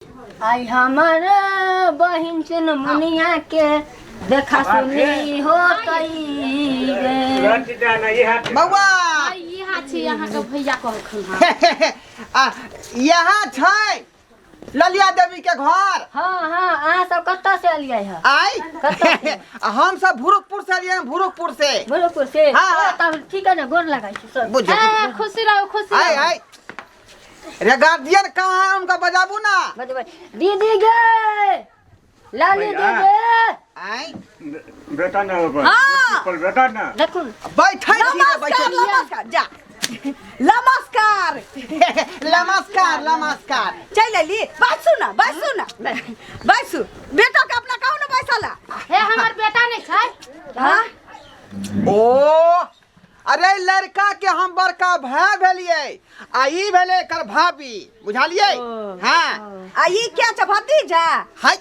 आई हमार बहिन से मुनिया के देखा सुनी हो कई रे बउआ यहाँ छी यहाँ के भैया कहलखिन यहाँ छै ललिया देवी के घर। हाँ हाँ अहाँ सब कत्ता से अलियै है? आई कत्ता से? हम सब भुरुकपुर से अलियै, भुरुकपुर से। भोजपुर से? हाँ। तब ठीक है ना, गोर लगाई छी सब। बुझे खुशी रहो खुशी आई रहो। आई रे गार्जियन कहाँ है, उनका बजाबू ना। बजबै दीदी गे लाली दीदी आई बेटा ना बाबा हाँ। बेटा ना देखू बैठे छी रे, बैठे छी। नमस्कार जा नमस्कार नमस्कार नमस्कार। चल अली बैसू ना बैसू बेटा के अपना कहू ना बैसला हे हमर बेटा नहीं छै हाँ ओ अरे लड़का के हम बड़का भाई भेलिए, आ ई भेले कर भाभी, बुझालिए? हाँ आ ये क्या छ भतीजा हाय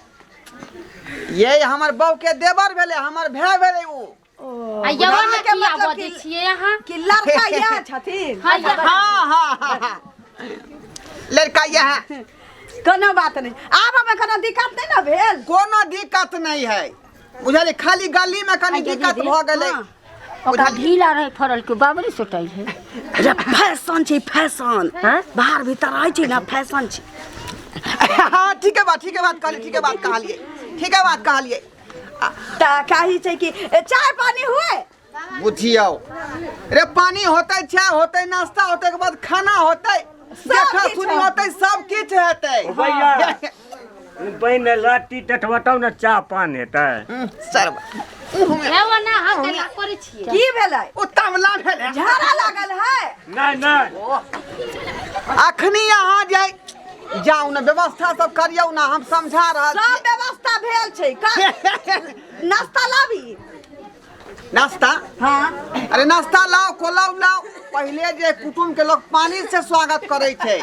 ये हमर बहू के देवर भेले, हमर भाई भेले उ। आ यवन के के मतलब बजे कि- छियै यहाँ कि लड़का यहाँ छथिन हाँ हाँ लड़का यहाँ कोनो बात नहीं। आब हमें कोनो दिक्कत नहीं ना भेल। कोनो दिक्कत नहीं है, बुझाली? खाली गली में कनी आगे दिक्कत दीदी। भ गेले। ओकरा ढीला रहे फरल के बाबरी सुटाई है। रे फैशन छै फैशन हाँ? बाहर भीतर रहै छै ना फैशन छै। हाँ ठीक है बात कहली, ठीक है बात कहलिए, ठीक है बात कहलिए। ता काही छै कि चाय पानी हुए बुझियो रे, पानी होते, चाय होते, नाश्ता होते के बाद खाना होते, देखा किछु सुनी होते, सब किछ हेते। भैया बहन लाठी टटवटाऊ ना चाह पान हेतै। सर हे वना हम कला करै छियै की भेलै ओ तमला भेले। झाड़ा लागल है नहीं नहीं अखनी यहाँ जाए जाऊ ना, व्यवस्था सब करियो ना, हम समझा रहल सब छी। व्यवस्था भेल छै नाश्ता लाबी नाश्ता? हाँ अरे नाश्ता लाओ, कोलाऊ लाओ। पहले जे कुटुम के लोग पानी से स्वागत करे छै,